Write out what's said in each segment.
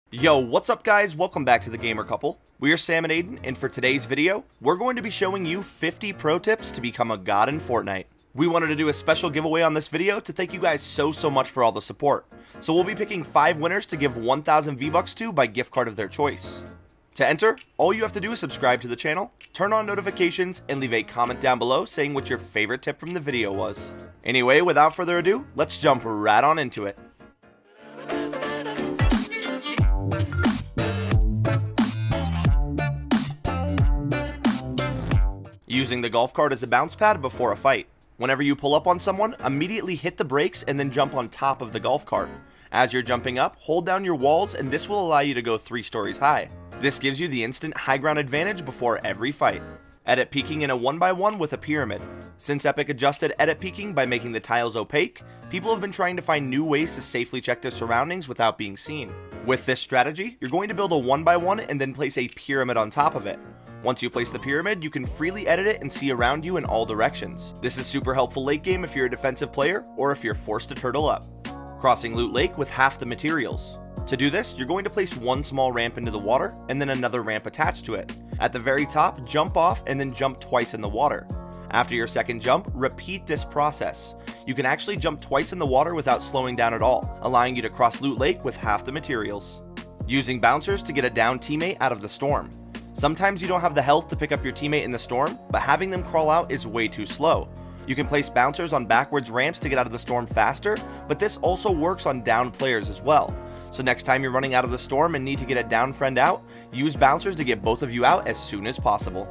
Yo, what's up guys? Welcome back to the Gamer Couple. We are Sam and Aiden, and for today's video, we're going to be showing you 50 pro tips to become a god in Fortnite. We wanted to do a special giveaway on this video to thank you guys so much for all the support. So we'll be picking 5 winners to give 1,000 V-Bucks to by gift card of their choice. To enter, all you have to do is subscribe to the channel, turn on notifications, and leave a comment down below saying what your favorite tip from the video was. Anyway, without further ado, let's jump right on into it. Using the golf cart as a bounce pad before a fight. Whenever you pull up on someone, immediately hit the brakes and then jump on top of the golf cart. As you're jumping up, hold down your walls and this will allow you to go 3 stories high. This gives you the instant high ground advantage before every fight. Edit peeking in a 1x1 with a pyramid. Since Epic adjusted edit peeking by making the tiles opaque, people have been trying to find new ways to safely check their surroundings without being seen. With this strategy, you're going to build a 1x1 and then place a pyramid on top of it. Once you place the pyramid, you can freely edit it and see around you in all directions. This is super helpful late game if you're a defensive player or if you're forced to turtle up. Crossing Loot Lake with half the materials. To do this, you're going to place one small ramp into the water and then another ramp attached to it. At the very top, jump off and then jump twice in the water. After your second jump, repeat this process. You can actually jump twice in the water without slowing down at all, allowing you to cross Loot Lake with half the materials. Using bouncers to get a downed teammate out of the storm. Sometimes you don't have the health to pick up your teammate in the storm, but having them crawl out is way too slow. You can place bouncers on backwards ramps to get out of the storm faster, but this also works on downed players as well. So next time you're running out of the storm and need to get a downed friend out, use bouncers to get both of you out as soon as possible.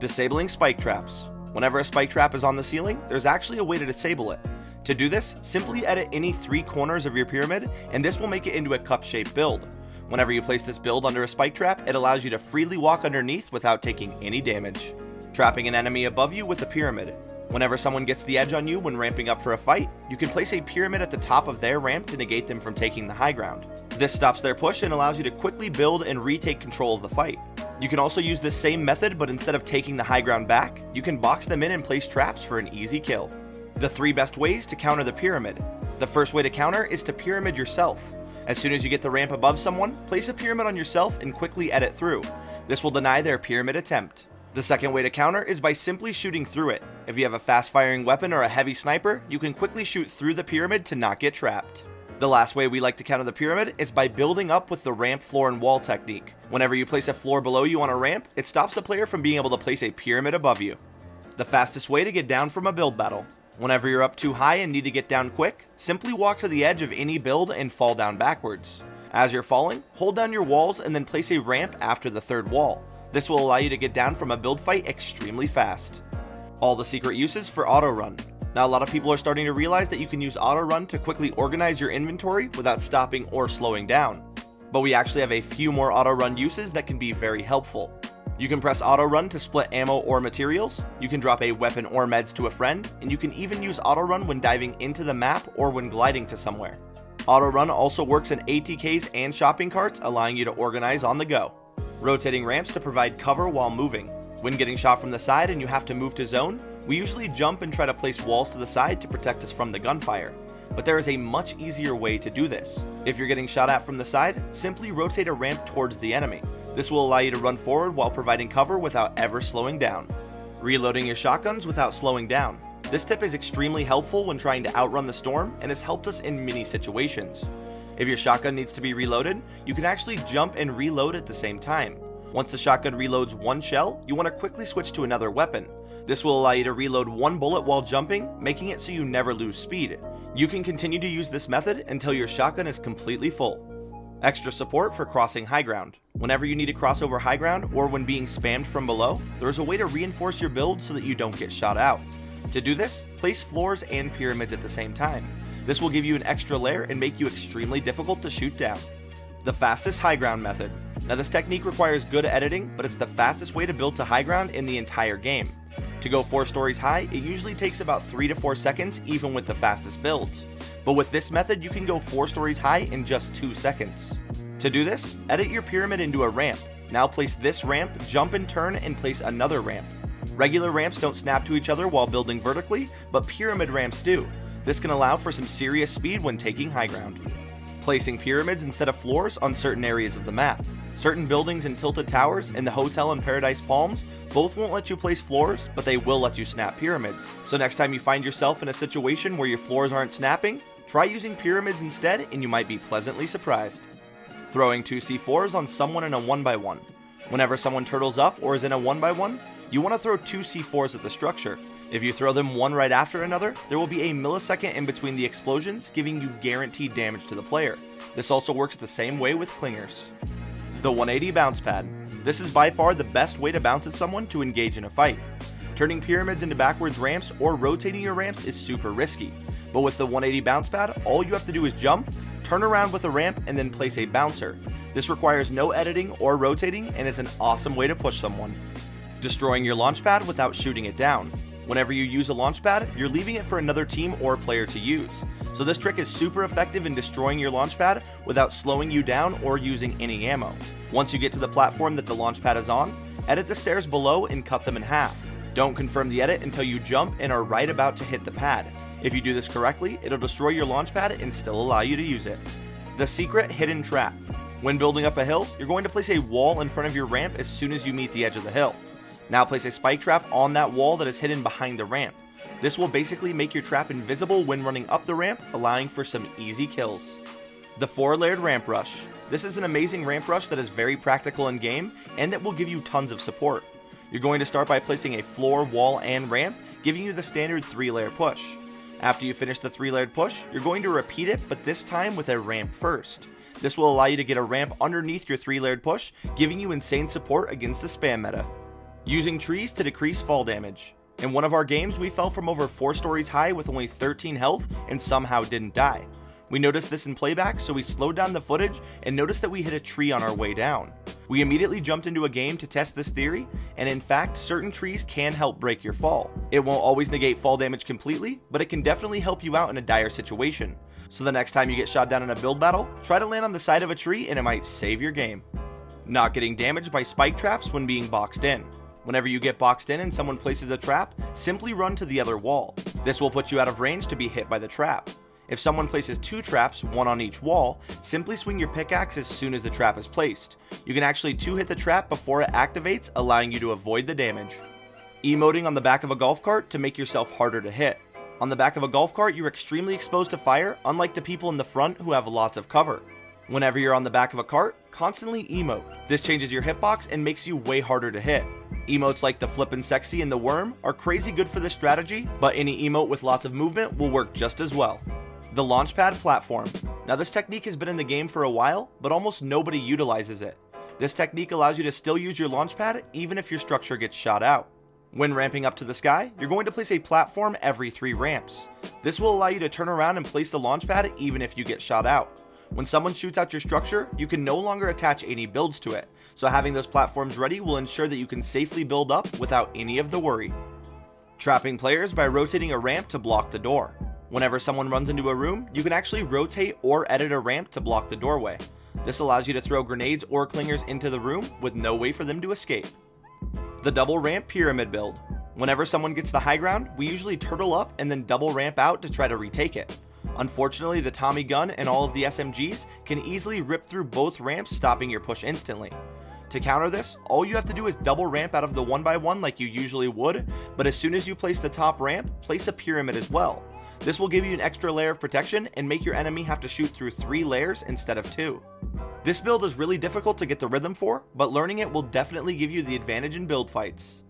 Disabling spike traps. Whenever a spike trap is on the ceiling, there's actually a way to disable it. To do this, simply edit any 3 corners of your pyramid, and this will make it into a cup-shaped build. Whenever you place this build under a spike trap, it allows you to freely walk underneath without taking any damage. Trapping an enemy above you with a pyramid. Whenever someone gets the edge on you when ramping up for a fight, you can place a pyramid at the top of their ramp to negate them from taking the high ground. This stops their push and allows you to quickly build and retake control of the fight. You can also use this same method, but instead of taking the high ground back, you can box them in and place traps for an easy kill. The 3 best ways to counter the pyramid. The first way to counter is to pyramid yourself. As soon as you get the ramp above someone, place a pyramid on yourself and quickly edit through. This will deny their pyramid attempt. The second way to counter is by simply shooting through it. If you have a fast firing weapon or a heavy sniper, you can quickly shoot through the pyramid to not get trapped. The last way we like to counter the pyramid is by building up with the ramp, floor, and wall technique. Whenever you place a floor below you on a ramp, it stops the player from being able to place a pyramid above you. The fastest way to get down from a build battle. Whenever you're up too high and need to get down quick, simply walk to the edge of any build and fall down backwards. As you're falling, hold down your walls and then place a ramp after the 3rd wall. This will allow you to get down from a build fight extremely fast. All the secret uses for auto run. Now a lot of people are starting to realize that you can use auto run to quickly organize your inventory without stopping or slowing down. But we actually have a few more auto run uses that can be very helpful. You can press auto run to split ammo or materials, you can drop a weapon or meds to a friend, and you can even use auto run when diving into the map or when gliding to somewhere. Auto run also works in ATKs and shopping carts, allowing you to organize on the go. Rotating ramps to provide cover while moving. When getting shot from the side and you have to move to zone, we usually jump and try to place walls to the side to protect us from the gunfire. But there is a much easier way to do this. If you're getting shot at from the side, simply rotate a ramp towards the enemy. This will allow you to run forward while providing cover without ever slowing down. Reloading your shotguns without slowing down. This tip is extremely helpful when trying to outrun the storm and has helped us in many situations. If your shotgun needs to be reloaded, you can actually jump and reload at the same time. Once the shotgun reloads 1 shell, you want to quickly switch to another weapon. This will allow you to reload 1 bullet while jumping, making it so you never lose speed. You can continue to use this method until your shotgun is completely full. Extra support for crossing high ground. Whenever you need to cross over high ground or when being spammed from below, there is a way to reinforce your build so that you don't get shot out. To do this, place floors and pyramids at the same time. This will give you an extra layer and make you extremely difficult to shoot down. The fastest high ground method. Now this technique requires good editing, but it's the fastest way to build to high ground in the entire game. To go 4 stories high, it usually takes about 3 to 4 seconds even with the fastest builds. But with this method, you can go 4 stories high in just 2 seconds. To do this, edit your pyramid into a ramp. Now place this ramp, jump and turn, and place another ramp. Regular ramps don't snap to each other while building vertically, but pyramid ramps do. This can allow for some serious speed when taking high ground. placing pyramids instead of floors on certain areas of the map. Certain buildings and tilted towers in the hotel in Paradise Palms both won't let you place floors, but they will let you snap pyramids. So next time you find yourself in a situation where your floors aren't snapping, try using pyramids instead and you might be pleasantly surprised. Throwing 2 C4s on someone in a 1x1. Whenever someone turtles up or is in a 1x1, you want to throw 2 C4s at the structure. If you throw them one right after another, there will be a millisecond in between the explosions, giving you guaranteed damage to the player. This also works the same way with clingers. The 180 bounce pad. This is by far the best way to bounce at someone to engage in a fight. Turning pyramids into backwards ramps or rotating your ramps is super risky, but with the 180 bounce pad, all you have to do is jump, turn around with a ramp, and then place a bouncer. This requires no editing or rotating and is an awesome way to push someone. Destroying your launch pad without shooting it down. Whenever you use a launch pad, you're leaving it for another team or player to use. So this trick is super effective in destroying your launch pad without slowing you down or using any ammo. Once you get to the platform that the launch pad is on, edit the stairs below and cut them in half. Don't confirm the edit until you jump and are right about to hit the pad. If you do this correctly, it'll destroy your launch pad and still allow you to use it. The secret hidden trap. When building up a hill, you're going to place a wall in front of your ramp as soon as you meet the edge of the hill. Now place a spike trap on that wall that is hidden behind the ramp. This will basically make your trap invisible when running up the ramp, allowing for some easy kills. The 4-layered ramp rush. This is an amazing ramp rush that is very practical in game and that will give you tons of support. You're going to start by placing a floor, wall, and ramp, giving you the standard 3-layer push. After you finish the 3-layered push, you're going to repeat it, but this time with a ramp first. This will allow you to get a ramp underneath your 3-layered push, giving you insane support against the spam meta. Using trees to decrease fall damage. In one of our games, we fell from over 4 stories high with only 13 health and somehow didn't die. We noticed this in playback, so we slowed down the footage and noticed that we hit a tree on our way down. We immediately jumped into a game to test this theory, and in fact, certain trees can help break your fall. It won't always negate fall damage completely, but it can definitely help you out in a dire situation. So the next time you get shot down in a build battle, try to land on the side of a tree and it might save your game. Not getting damaged by spike traps when being boxed in. Whenever you get boxed in and someone places a trap, simply run to the other wall. This will put you out of range to be hit by the trap. If someone places 2 traps, one on each wall, simply swing your pickaxe as soon as the trap is placed. You can actually 2-hit the trap before it activates, allowing you to avoid the damage. Emoting on the back of a golf cart to make yourself harder to hit. On the back of a golf cart, you're extremely exposed to fire, unlike the people in the front who have lots of cover. Whenever you're on the back of a cart, constantly emote. This changes your hitbox and makes you way harder to hit. Emotes like the Flippin' Sexy and the Worm are crazy good for this strategy, but any emote with lots of movement will work just as well. The Launchpad Platform. Now this technique has been in the game for a while, but almost nobody utilizes it. This technique allows you to still use your launchpad even if your structure gets shot out. When ramping up to the sky, you're going to place a platform every 3 ramps. This will allow you to turn around and place the launchpad even if you get shot out. When someone shoots out your structure, you can no longer attach any builds to it, so having those platforms ready will ensure that you can safely build up without any of the worry. Trapping players by rotating a ramp to block the door. Whenever someone runs into a room, you can actually rotate or edit a ramp to block the doorway. This allows you to throw grenades or clingers into the room with no way for them to escape. The double ramp pyramid build. Whenever someone gets the high ground, we usually turtle up and then double ramp out to try to retake it. Unfortunately, the Tommy gun and all of the SMGs can easily rip through both ramps, stopping your push instantly. To counter this, all you have to do is double ramp out of the 1x1 like you usually would, but as soon as you place the top ramp, place a pyramid as well. This will give you an extra layer of protection and make your enemy have to shoot through 3 layers instead of 2. This build is really difficult to get the rhythm for, but learning it will definitely give you the advantage in build fights.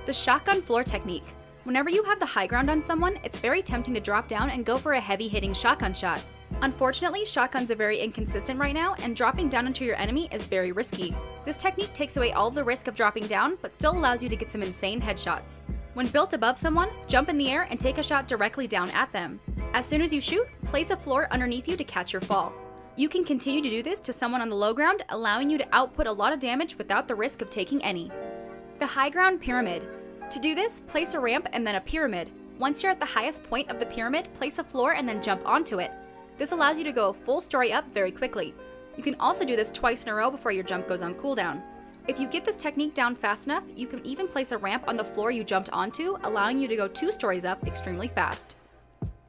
The shotgun floor technique. Whenever you have the high ground on someone, it's very tempting to drop down and go for a heavy hitting shotgun shot. Unfortunately, shotguns are very inconsistent right now, and dropping down into your enemy is very risky. This technique takes away all of the risk of dropping down, but still allows you to get some insane headshots. When built above someone, jump in the air and take a shot directly down at them. As soon as you shoot, place a floor underneath you to catch your fall. You can continue to do this to someone on the low ground, allowing you to output a lot of damage without the risk of taking any. The high ground pyramid. To do this, place a ramp and then a pyramid. Once you're at the highest point of the pyramid, place a floor and then jump onto it. This allows you to go a full story up very quickly. You can also do this twice in a row before your jump goes on cooldown. If you get this technique down fast enough, you can even place a ramp on the floor you jumped onto, allowing you to go 2 stories up extremely fast.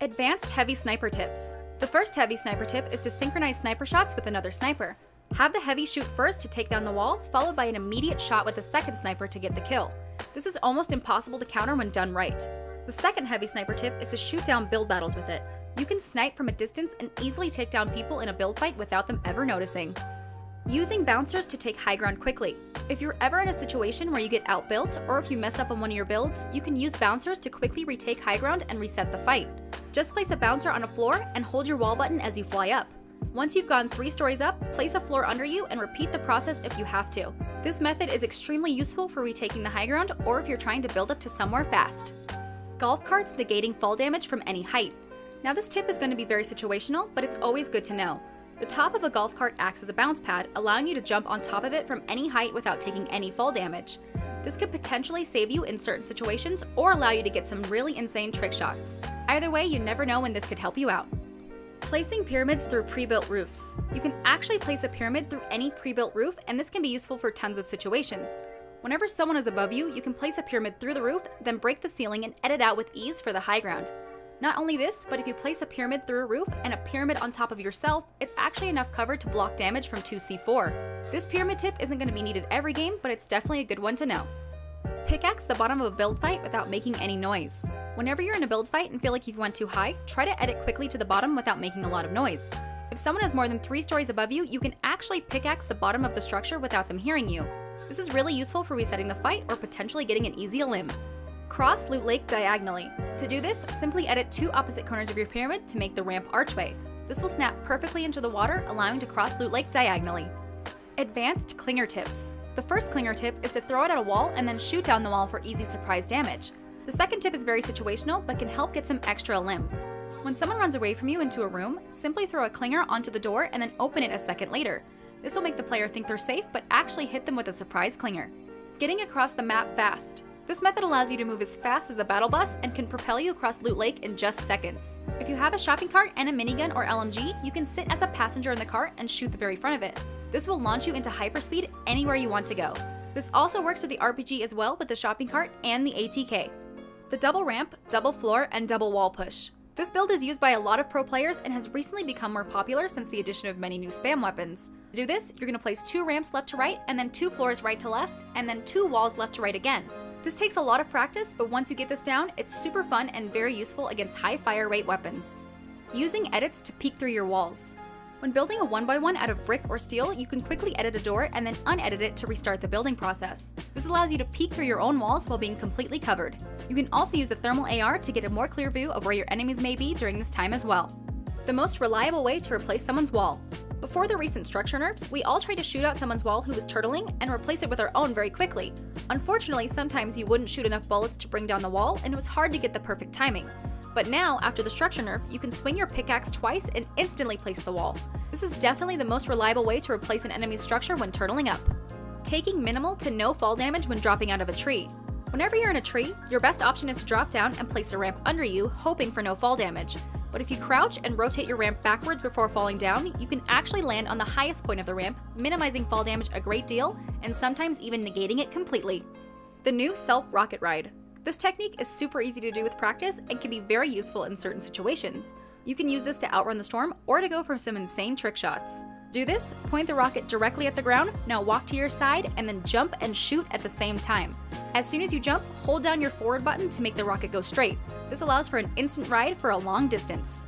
Advanced heavy sniper tips. The first heavy sniper tip is to synchronize sniper shots with another sniper. Have the heavy shoot first to take down the wall, followed by an immediate shot with the second sniper to get the kill. This is almost impossible to counter when done right. The second heavy sniper tip is to shoot down build battles with it. You can snipe from a distance and easily take down people in a build fight without them ever noticing. Using bouncers to take high ground quickly. If you're ever in a situation where you get outbuilt, or if you mess up on one of your builds, you can use bouncers to quickly retake high ground and reset the fight. Just place a bouncer on a floor and hold your wall button as you fly up. Once you've gone 3 stories up, place a floor under you and repeat the process if you have to. This method is extremely useful for retaking the high ground or if you're trying to build up to somewhere fast. Golf carts negating fall damage from any height. Now this tip is going to be very situational, but it's always good to know. The top of a golf cart acts as a bounce pad, allowing you to jump on top of it from any height without taking any fall damage. This could potentially save you in certain situations or allow you to get some really insane trick shots. Either way, you never know when this could help you out. Placing pyramids through pre-built roofs. You can actually place a pyramid through any pre-built roof, and this can be useful for tons of situations. Whenever someone is above you, you can place a pyramid through the roof, then break the ceiling and edit out with ease for the high ground. Not only this, but if you place a pyramid through a roof and a pyramid on top of yourself, it's actually enough cover to block damage from 2c4. This pyramid tip isn't going to be needed every game, but it's definitely a good one to know. Pickaxe the bottom of a build fight without making any noise. Whenever you're in a build fight and feel like you've went too high, try to edit quickly to the bottom without making a lot of noise. If someone is more than 3 stories above you, you can actually pickaxe the bottom of the structure without them hearing you. This is really useful for resetting the fight or potentially getting an easy limb. Cross Loot Lake diagonally. To do this, simply edit 2 opposite corners of your pyramid to make the ramp archway. This will snap perfectly into the water, allowing to cross Loot Lake diagonally. Advanced clinger tips. The first clinger tip is to throw it at a wall and then shoot down the wall for easy surprise damage. The second tip is very situational, but can help get some extra limbs. When someone runs away from you into a room, simply throw a clinger onto the door and then open it a second later. This will make the player think they're safe, but actually hit them with a surprise clinger. Getting across the map fast. This method allows you to move as fast as the battle bus and can propel you across Loot Lake in just seconds. If you have a shopping cart and a minigun or LMG, you can sit as a passenger in the cart and shoot the very front of it. This will launch you into hyperspeed anywhere you want to go. This also works with the RPG as well with the shopping cart and the ATK. The double ramp, double floor, and double wall push. This build is used by a lot of pro players and has recently become more popular since the addition of many new spam weapons. To do this, you're going to place 2 ramps left to right, and then 2 floors right to left, and then 2 walls left to right again. This takes a lot of practice, but once you get this down, it's super fun and very useful against high fire rate weapons. Using edits to peek through your walls. When building a 1x1 out of brick or steel, you can quickly edit a door and then unedit it to restart the building process. This allows you to peek through your own walls while being completely covered. You can also use the thermal AR to get a more clear view of where your enemies may be during this time as well. The most reliable way to replace someone's wall. Before the recent structure nerfs, we all tried to shoot out someone's wall who was turtling and replace it with our own very quickly. Unfortunately, sometimes you wouldn't shoot enough bullets to bring down the wall, and it was hard to get the perfect timing. But now, after the structure nerf, you can swing your pickaxe twice and instantly place the wall. This is definitely the most reliable way to replace an enemy's structure when turtling up. Taking minimal to no fall damage when dropping out of a tree. Whenever you're in a tree, your best option is to drop down and place a ramp under you, hoping for no fall damage. But if you crouch and rotate your ramp backwards before falling down, you can actually land on the highest point of the ramp, minimizing fall damage a great deal, and sometimes even negating it completely. The new self-rocket ride. This technique is super easy to do with practice and can be very useful in certain situations. You can use this to outrun the storm or to go for some insane trick shots. Do this, point the rocket directly at the ground, now walk to your side, and then jump and shoot at the same time. As soon as you jump, hold down your forward button to make the rocket go straight. This allows for an instant ride for a long distance.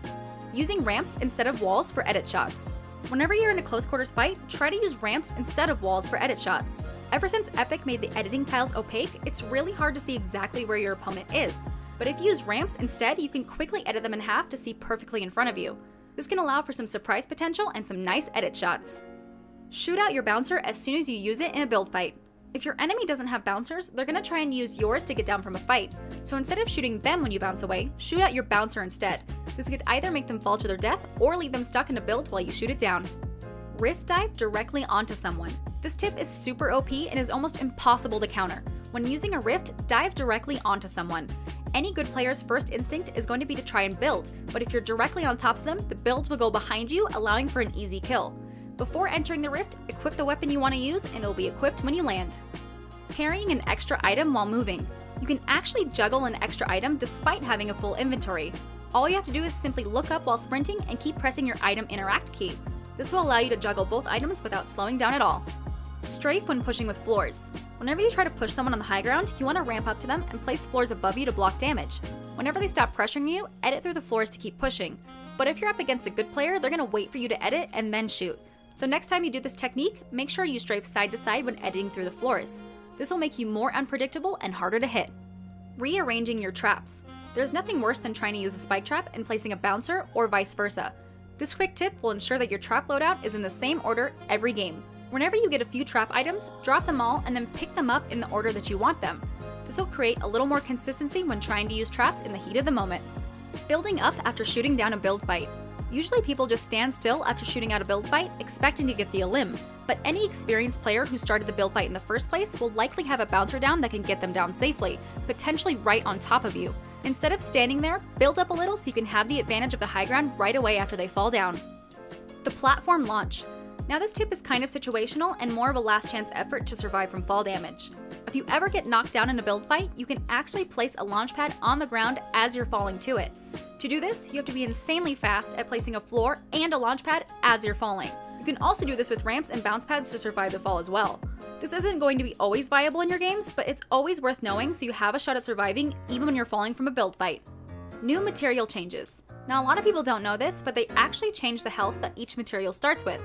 Using ramps instead of walls for edit shots. Whenever you're in a close quarters fight, try to use ramps instead of walls for edit shots. Ever since Epic made the editing tiles opaque, it's really hard to see exactly where your opponent is. But if you use ramps instead, you can quickly edit them in half to see perfectly in front of you. This can allow for some surprise potential and some nice edit shots. Shoot out your bouncer as soon as you use it in a build fight. If your enemy doesn't have bouncers, they're going to try and use yours to get down from a fight. So instead of shooting them when you bounce away, shoot out your bouncer instead. This could either make them fall to their death or leave them stuck in a build while you shoot it down. Rift dive directly onto someone. This tip is super OP and is almost impossible to counter. When using a rift, dive directly onto someone. Any good player's first instinct is going to be to try and build, but if you're directly on top of them, the builds will go behind you, allowing for an easy kill. Before entering the rift, equip the weapon you want to use and it will be equipped when you land. Carrying an extra item while moving. You can actually juggle an extra item despite having a full inventory. All you have to do is simply look up while sprinting and keep pressing your item interact key. This will allow you to juggle both items without slowing down at all. Strafe when pushing with floors. Whenever you try to push someone on the high ground, you want to ramp up to them and place floors above you to block damage. Whenever they stop pressuring you, edit through the floors to keep pushing. But if you're up against a good player, they're going to wait for you to edit and then shoot. So next time you do this technique, make sure you strafe side to side when editing through the floors. This will make you more unpredictable and harder to hit. Rearranging your traps. There's nothing worse than trying to use a spike trap and placing a bouncer or vice versa. This quick tip will ensure that your trap loadout is in the same order every game. Whenever you get a few trap items, drop them all and then pick them up in the order that you want them. This will create a little more consistency when trying to use traps in the heat of the moment. Building up after shooting down a build fight. Usually people just stand still after shooting out a build fight, expecting to get the elim, but any experienced player who started the build fight in the first place will likely have a bouncer down that can get them down safely, potentially right on top of you. Instead of standing there, build up a little so you can have the advantage of the high ground right away after they fall down. The platform launch. Now this tip is kind of situational and more of a last chance effort to survive from fall damage. If you ever get knocked down in a build fight, you can actually place a launch pad on the ground as you're falling to it. To do this, you have to be insanely fast at placing a floor and a launch pad as you're falling. You can also do this with ramps and bounce pads to survive the fall as well. This isn't going to be always viable in your games, but it's always worth knowing so you have a shot at surviving even when you're falling from a build fight. New material changes. Now a lot of people don't know this, but they actually change the health that each material starts with.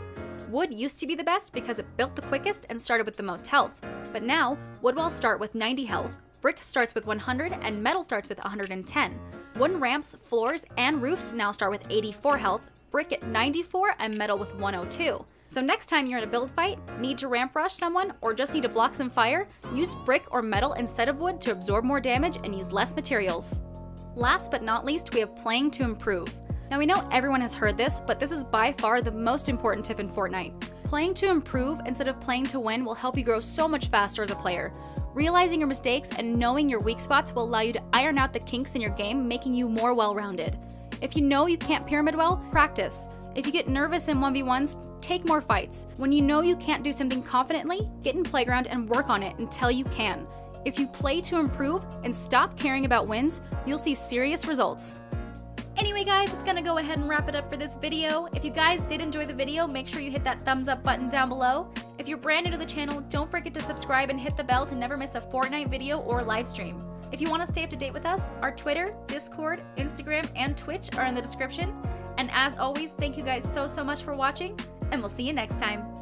Wood used to be the best because it built the quickest and started with the most health. But now, wood walls start with 90 health, brick starts with 100, and metal starts with 110. Wooden ramps, floors, and roofs now start with 84 health, brick at 94, and metal with 102. So next time you're in a build fight, need to ramp rush someone, or just need to block some fire, use brick or metal instead of wood to absorb more damage and use less materials. Last but not least, we have playing to improve. Now we know everyone has heard this, but this is by far the most important tip in Fortnite. Playing to improve instead of playing to win will help you grow so much faster as a player. Realizing your mistakes and knowing your weak spots will allow you to iron out the kinks in your game, making you more well-rounded. If you know you can't pyramid well, practice. If you get nervous in 1v1s, take more fights. When you know you can't do something confidently, get in playground and work on it until you can. If you play to improve and stop caring about wins, you'll see serious results. Anyway guys, it's gonna go ahead and wrap it up for this video. If you guys did enjoy the video, make sure you hit that thumbs up button down below. If you're brand new to the channel, don't forget to subscribe and hit the bell to never miss a Fortnite video or live stream. If you want to stay up to date with us, our Twitter, Discord, Instagram, and Twitch are in the description. And as always, thank you guys so much for watching, and we'll see you next time.